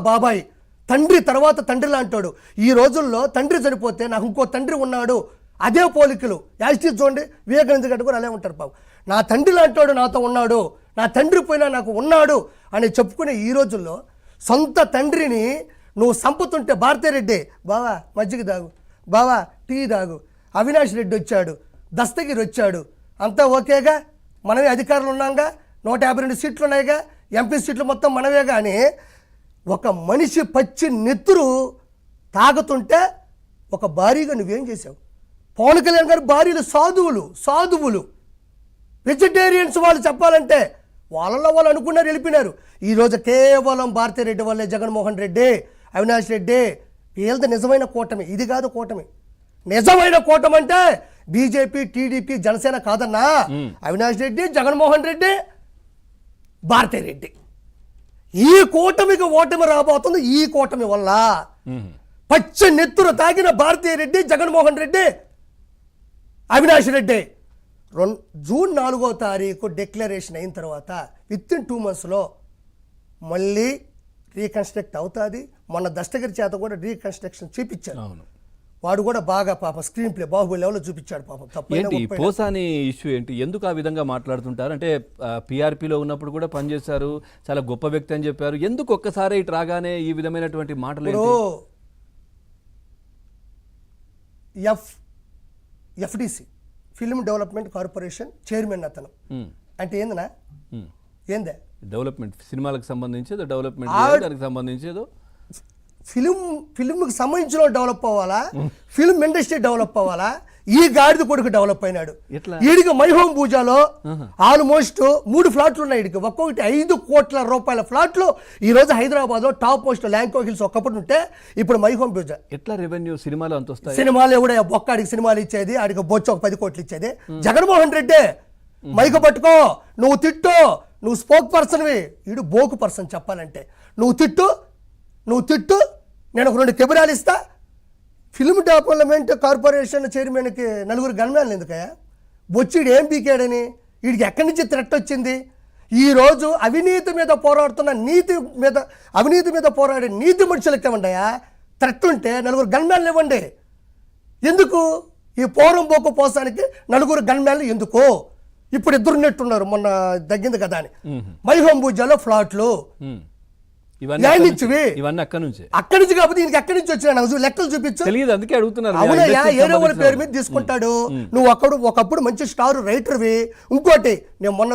బాబాయ్ తండ్రి తర్వాత తండ్రి లాంటాడు. ఈ రోజుల్లో తండ్రి చనిపోతే నాకు ఇంకో తండ్రి ఉన్నాడు, అదే పోలికలు యాస్టీస్ చూడండి. వివేకానంద గారు కూడా అలా ఉంటారు. పాపం నా తండ్రి లాంటాడు నాతో ఉన్నాడు, నా తండ్రి పోయినా నాకు ఉన్నాడు అని చెప్పుకునే ఈ రోజుల్లో సొంత తండ్రిని నువ్వు సంపుతుంటే భారతిరెడ్డి బావా మజ్జిగ తాగు, బావా టీ తాగు, అవినాష్ రెడ్డి వచ్చాడు, దస్తగిరి వచ్చాడు, అంతా ఓకేగా, మనమే అధికారులు ఉన్నాంగా, 152 సీట్లు ఉన్నాయిగా, ఎంపీ సీట్లు మొత్తం మనమే. కానీ ఒక మనిషి పచ్చి నెత్తురు తాగుతుంటే ఒక భారీగా నువ్వేం చేసావు? పవన్ కళ్యాణ్ గారి భార్యలు సాధువులు వెజిటేరియన్స్. వాళ్ళు చెప్పాలంటే వాళ్ళలో వాళ్ళు అనుకున్నారు, వెళ్ళిపోయినారు. ఈరోజు కేవలం భారతిరెడ్డి వల్లే జగన్మోహన్ రెడ్డి, అవినాష్ రెడ్డి వీళ్ళది నిజమైన కూటమి. ఇది కాదు కూటమి. నిజమైన కూటమి అంటే బీజేపీ, టీడీపీ, జనసేన కాదన్నా, అవినాష్ రెడ్డి, జగన్మోహన్ రెడ్డి, భారతిరెడ్డి. ఈ కూటమికి ఓటమి రాబోతుంది. ఈ కూటమి వల్ల పచ్చ నెత్తురు తాగిన భారతిరెడ్డి, జగన్మోహన్ రెడ్డి, అవినాష్ రెడ్డి జూన్ 4వ తారీఖు డిక్లరేషన్ అయిన తర్వాత వితిన్ 2 monthsలో మళ్ళీ రీకన్స్ట్రక్ట్ అవుతుంది. మొన్న దస్తగిరి చేత కూడా రీకన్స్ట్రక్షన్ చూపించారు. వాడు కూడా బాగా పాపం స్క్రీన్ ప్లే బాహుబలి లెవెల్లో చూపించాడు. పాపం ఏంటి పోసాని ఇష్యూ ఏంటి? ఎందుకు ఆ విధంగా మాట్లాడుతుంటారు? అంటే పీఆర్పీలో ఉన్నప్పుడు కూడా పనిచేశారు, చాలా గొప్ప వ్యక్తి అని చెప్పారు. ఎందుకు ఒక్కసారి ఇటు రాగానే ఈ విధమైనటువంటి మాటలు? FDC film development corporation chairman అతను. అంటే ఏందనా ఏందే డెవలప్మెంట్ సినిమాలకు సంబంధించేదో, డెవలప్మెంట్ దానికి సంబంధించేదో, ఫిల్మ్కి సంబంధించిన డెవలప్ అవ్వాలా, ఫిల్మ్ ఇండస్ట్రీ డెవలప్ అవ్వాలా, ఈ గాడిద కొడుకు డెవలప్ అయినాడు. ఈడికి మైహోమ్ పూజాలో ఆల్మోస్ట్ 3 ఫ్లాట్లు ఉన్నాయి. ఈడికి ఒక్కొక్కటి 5 కోట్ల రూపాయల ఫ్లాట్లు ఈ రోజు హైదరాబాద్ లో టాప్ మోస్ట్ ల్యాంకో హిల్స్ ఒక్కప్పుడు ఉంటే ఇప్పుడు మైహోమ్ పూజ. ఎట్లా రెవెన్యూ సినిమాలు అంత వస్తాయి? సినిమాలు ఎవడ ఒక్కడికి సినిమాలు ఇచ్చేది, ఆడికి బొచ్చు ఒక 10 కోట్లు ఇచ్చేది. జగన్మోహన్ రెడ్డి మైకు పట్టుకో, నువ్వు తిట్టు, నువ్వు స్పోక్ పర్సన్వి. ఈడు బోకు పర్సన్ చెప్పాలంటే. నువ్వు తిట్టు, నేను ఒక 2 కెమెరాలు ఇస్తా. ఫిల్మ్ డెవలప్మెంట్ కార్పొరేషన్ చైర్మన్కి 4 గన్మ్యాన్లు ఎందుకయ్యా? బొచ్చిడు ఏం పీకాడని? వీడికి ఎక్కడి నుంచి థ్రెట్ వచ్చింది? ఈరోజు అవినీతి మీద పోరాడే నీతి మనుషులకి ఇవ్వండియా థ్రెట్ ఉంటే 4 గన్మ్యాన్లు ఇవ్వండి. ఎందుకు ఈ పోరంబోకు పోసానికి 4 గన్మ్యాన్లు ఎందుకు? ఇప్పుడు 2 నెట్టున్నారు, మొన్న తగ్గింది కదా అని. మైహోమ్ పూజాలో ఫ్లాట్లు ఇవన్నీ అక్కడి నుంచి కాకపోతే దీనికి ఎక్కడి నుంచి వచ్చినా లెక్కలు చూపించు. తెలియదు, అందుకే అడుగుతున్నారు. అవునయ్యా, ఏదో పేరు మీద తీసుకుంటాడు. నువ్వు ఒకప్పుడు మంచి స్టార్ రైటర్వి. ఇంకోటి నేను మొన్న